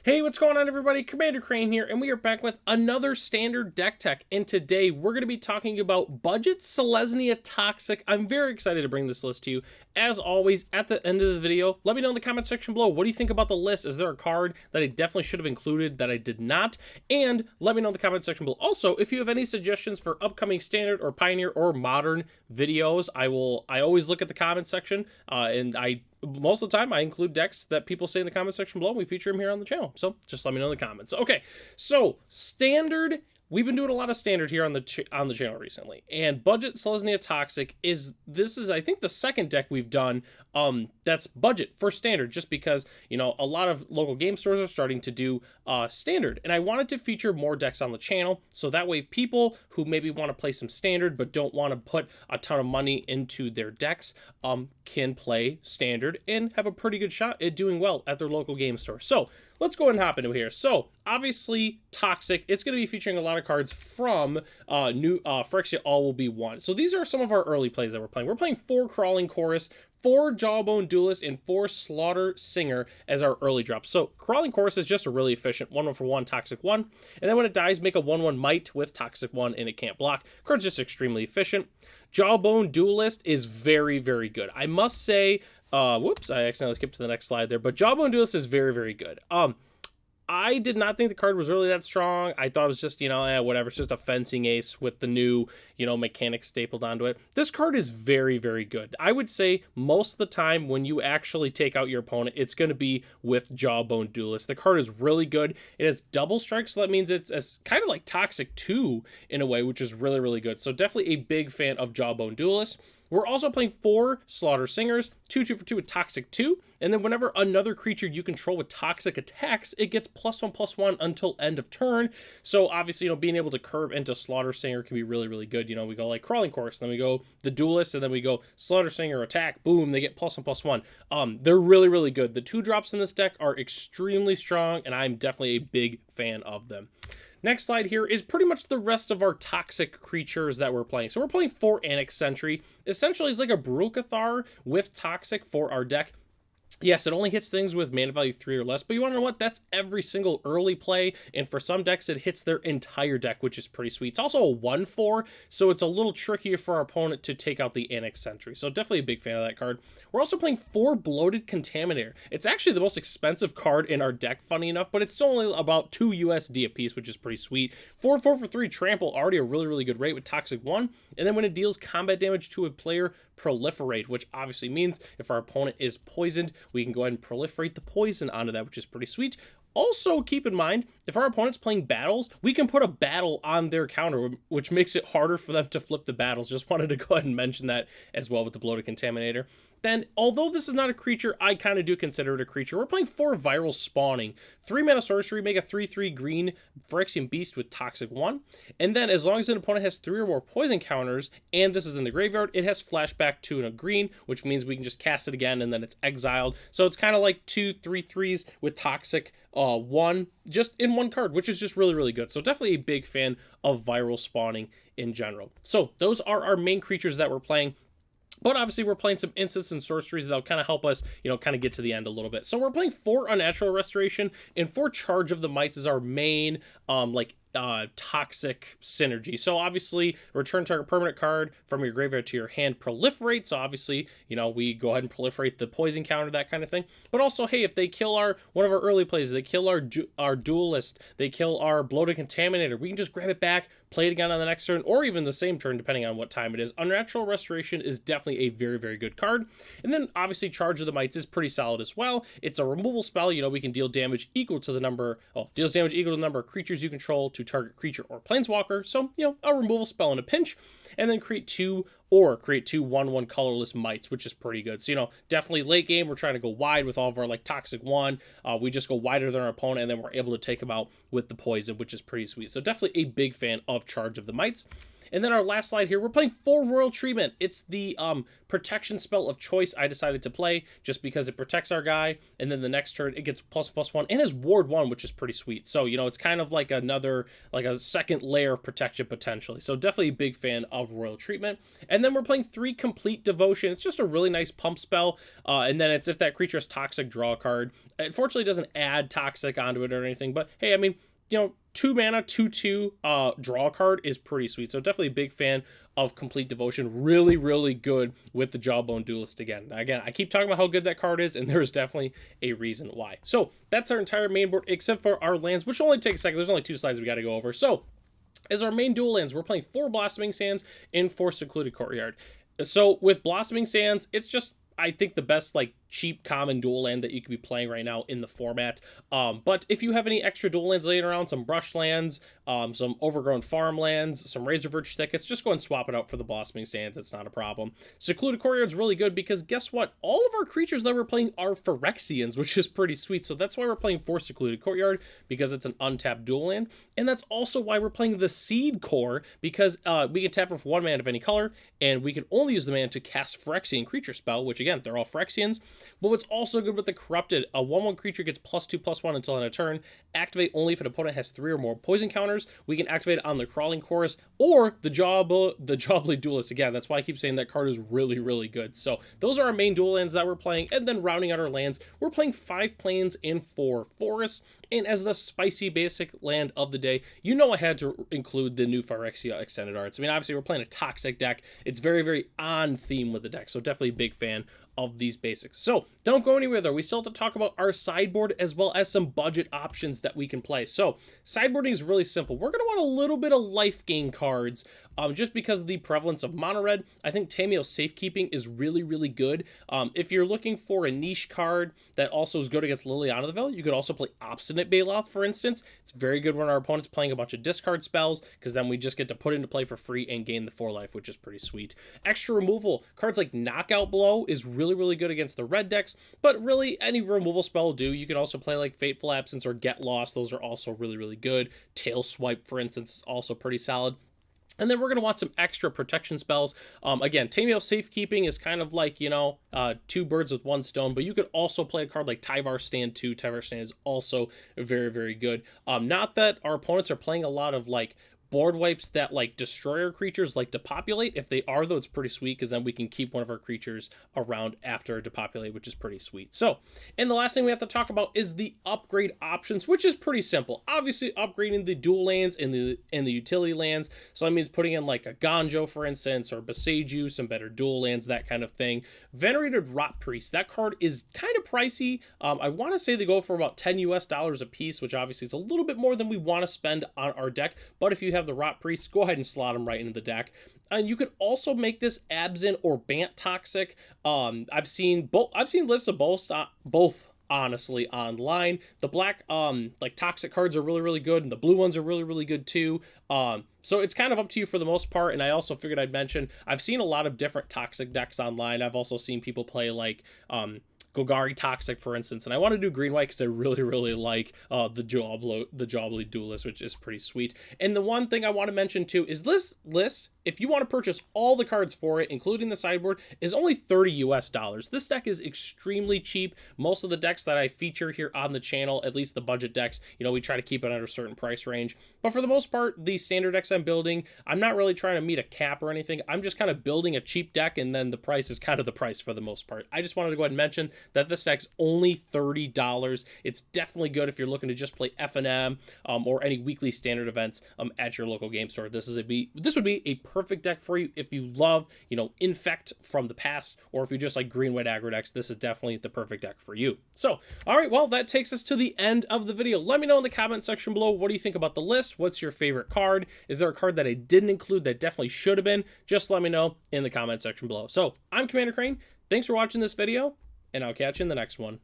Hey, what's going on, everybody? Commander Crane here, and we are back with another standard deck tech. And today we're going to be talking about Budget Selesnya Toxic. I'm very excited to bring this list to you. As always, at the end of the video, let me know in the comment section below, what do you think about the list? Is there a card that I definitely should have included that I did not? And let me know in the comment section below. Also, if you have any suggestions for upcoming standard or pioneer or modern videos, I always look at the comment section, and most of the time I include decks that people say in the comment section below, and we feature them here on the channel. So just let me know in the comments. Okay, so standard. We've been doing a lot of standard here on the channel recently, and Budget Selesnya Toxic is I think the second deck we've done that's budget for standard, just because a lot of local game stores are starting to do standard, and I wanted to feature more decks on the channel so that way people who maybe want to play some standard but don't want to put a ton of money into their decks can play standard and have a pretty good shot at doing well at their local game store. So let's go ahead and hop into here. So obviously Toxic, it's going to be featuring a lot of cards from new Phyrexia All Will Be One. So these are some of our early plays that we're playing. We're playing 4 Crawling Chorus, 4 Jawbone Duelist, and 4 Slaughter Singer as our early drops. So Crawling Chorus is just a really efficient 1/1 Toxic 1, and then when it dies, make a 1/1 Might with Toxic 1, and it can't block. Card's just extremely efficient. Jawbone Duelist is very, very good. I must say, whoops, I accidentally skipped to the next slide there, but Jawbone Duelist is very, very good. I did not think the card was really that strong. I thought it was just, whatever. It's just a fencing ace with the new, mechanics stapled onto it. This card is very, very good. I would say most of the time when you actually take out your opponent, it's going to be with Jawbone Duelist. The card is really good. It has double strike, so that means it's kind of like Toxic 2 in a way, which is really, really good. So definitely a big fan of Jawbone Duelist. We're also playing 4 Slaughter Singers, 2/2 with Toxic 2, and then whenever another creature you control with Toxic attacks, it gets +1/+1 until end of turn. So obviously, being able to curve into Slaughter Singer can be really, really good. We go like Crawling Chorus, then we go the Duelist, and then we go Slaughter Singer attack, boom, they get +1/+1. They're really, really good. The 2 drops in this deck are extremely strong, and I'm definitely a big fan of them. Next slide here is pretty much the rest of our Toxic creatures that we're playing. So we're playing 4 Annex Sentry. Essentially, it's like a Brule Cathar with Toxic for our deck. Yes, it only hits things with mana value 3 or less, but you want to know what? That's every single early play, and for some decks, it hits their entire deck, which is pretty sweet. It's also a 1/4, so it's a little trickier for our opponent to take out the Annex Sentry, so definitely a big fan of that card. We're also playing 4 Bloated Contaminator. It's actually the most expensive card in our deck, funny enough, but it's still only about 2 USD a piece, which is pretty sweet. 4/4 for 3 Trample, already a really, really good rate with Toxic 1, and then when it deals combat damage to a player, Proliferate, which obviously means if our opponent is poisoned, we can go ahead and proliferate the poison onto that, which is pretty sweet. Also, keep in mind, if our opponent's playing battles, we can put a battle on their counter, which makes it harder for them to flip the battles. Just wanted to go ahead and mention that as well with the Bloated Contaminator. Then, although this is not a creature, I kind of do consider it a creature. We're playing 4 Viral Spawning. 3 mana sorcery, make a 3/3 green Phyrexian Beast with Toxic 1. And then, as long as an opponent has 3 or more poison counters, and this is in the graveyard, it has flashback 2 and a green, which means we can just cast it again and then it's exiled. So it's kind of like 2 3/3s with Toxic 1, just in one card, which is just really, really good. So definitely a big fan of Viral Spawning in general. So those are our main creatures that we're playing. But obviously, we're playing some instants and sorceries that'll kind of help us, kind of get to the end a little bit. So we're playing 4 Unnatural Restoration, and 4 Charge of the Mites is our main, Toxic synergy. So obviously, return target permanent card from your graveyard to your hand, proliferate. So obviously, we go ahead and proliferate the poison counter, that kind of thing. But also, hey, if they kill one of our early plays, they kill our Duelist, they kill our Bloated Contaminator, we can just grab it back, play it again on the next turn, or even the same turn, depending on what time it is. Unnatural Restoration is definitely a very, very good card. And then, obviously, Charge of the Mites is pretty solid as well. It's a removal spell. We can deal damage equal to the number, deals damage equal to the number of creatures you control to target creature or planeswalker. So, a removal spell in a pinch. And then create 2 1/1 colorless Mites, which is pretty good. So, definitely late game, we're trying to go wide with all of our, Toxic 1. We just go wider than our opponent, and then we're able to take them out with the poison, which is pretty sweet. So, definitely a big fan of Charge of the Mites. And then our last slide here, we're playing 4 Royal Treatment. It's the protection spell of choice I decided to play just because it protects our guy, and then the next turn it gets +1/+1 and has Ward 1, which is pretty sweet. So, you know, it's kind of like another, like a second layer of protection potentially. So definitely a big fan of Royal Treatment. And then we're playing 3 Complete Devotion. It's just a really nice pump spell, and then it's if that creature is toxic, draw a card. Unfortunately, it doesn't add toxic onto it or anything, but hey, I mean, you know, 2 mana, 2/2, draw a card is pretty sweet. So definitely a big fan of Complete Devotion. Really, really good with the Jawbone Duelist again. Again, I keep talking about how good that card is, and there is definitely a reason why. So that's our entire main board, except for our lands, which will only take a second. There's only 2 slides we got to go over. So as our main dual lands, we're playing 4 Blossoming Sands in 4 Secluded Courtyard. So with Blossoming Sands, it's just, I think, the best like cheap common dual land that you could be playing right now in the format. But if you have any extra dual lands laying around, some brush lands, some overgrown farmlands, some Razorverge thickets, just go and swap it out for the Blossoming Sands. It's not a problem. Secluded Courtyard's really good because guess what? All of our creatures that we're playing are Phyrexians, which is pretty sweet. So that's why we're playing 4 Secluded Courtyard, because it's an untapped dual land. And that's also why we're playing the Seed Core, because we can tap for 1 mana of any color, and we can only use the mana to cast Phyrexian creature spell, which again, they're all Phyrexians. But what's also good with the Corrupted, a 1/1 creature gets +2/+1 until end of turn. Activate only if an opponent has 3 or more poison counters. We can activate it on the Crawling Chorus or the Jawblade Duelist. Again, that's why I keep saying that card is really, really good. So those are our main dual lands that we're playing. And then rounding out our lands, we're playing 5 plains and 4 forests. And as the spicy basic land of the day, you know I had to include the new Phyrexia Extended Arts. I mean, obviously, we're playing a toxic deck. It's very, very on theme with the deck. So definitely a big fan of these basics. So don't go anywhere though. We still have to talk about our sideboard as well as some budget options that we can play. So sideboarding is really simple. We're going to want a little bit of life gain cards just because of the prevalence of mono red. I think Tamiyo's Safekeeping is really, really good. If you're looking for a niche card that also is good against Liliana the Veil, you could also play Obstinate Baloth, for instance. It's very good when our opponent's playing a bunch of discard spells, because then we just get to put into play for free and gain the 4 life, which is pretty sweet. Extra removal cards like Knockout Blow is really, really good against the red decks, but really any removal spell will do. You can also play like Fateful Absence or Get Lost. Those are also really, really good. Tail Swipe, for instance, is also pretty solid. And then we're going to want some extra protection spells. Again, Tamiyo's Safekeeping is kind of like, you know, 2 birds with 1 stone, but you could also play a card like Tyvar Stand 2. Tyvar Stand is also very, very good. Not that our opponents are playing a lot of like board wipes that like destroyer creatures like Depopulate. If they are though, it's pretty sweet because then we can keep one of our creatures around after Depopulate, which is pretty sweet. So, and the last thing we have to talk about is the upgrade options, which is pretty simple. Obviously upgrading the dual lands and the utility lands. So that means putting in like a Ganjo, for instance, or Beseiju, some better dual lands, that kind of thing. Venerated Rot Priest, that card is kind of pricey. I want to say they go for about $10 US a piece, which obviously is a little bit more than we want to spend on our deck. But if you have the Rot Priest, go ahead and slot them right into the deck. And you could also make this Abzan or Bant toxic. I've seen lists of both honestly online. The black like toxic cards are really, really good, and the blue ones are really, really good too. So it's kind of up to you for the most part. And I also figured I'd mention, I've seen a lot of different toxic decks online. I've also seen people play like Golgari Toxic, for instance, and I want to do green-white because I really, really like the Jawblade Duelist, which is pretty sweet. And the one thing I want to mention too is this list, if you want to purchase all the cards for it, including the sideboard, is only $30 US. This deck is extremely cheap. Most of the decks that I feature here on the channel, at least the budget decks, you know, we try to keep it under a certain price range. But for the most part, the standard decks I'm building, I'm not really trying to meet a cap or anything. I'm just kind of building a cheap deck, and then the price is kind of the price for the most part. I just wanted to go ahead and mention that this deck's only $30. It's definitely good if you're looking to just play F&M or any weekly standard events at your local game store. This would be a perfect deck for you if you love, you know, Infect from the past, or if you just like green-white aggro decks. This is definitely the perfect deck for you. So, all right, well, that takes us to the end of the video. Let me know in the comment section below, what do you think about the list? What's your favorite card? Is there a card that I didn't include that definitely should have been? Just let me know in the comment section below. So, I'm Commander Crane. Thanks for watching this video, and I'll catch you in the next one.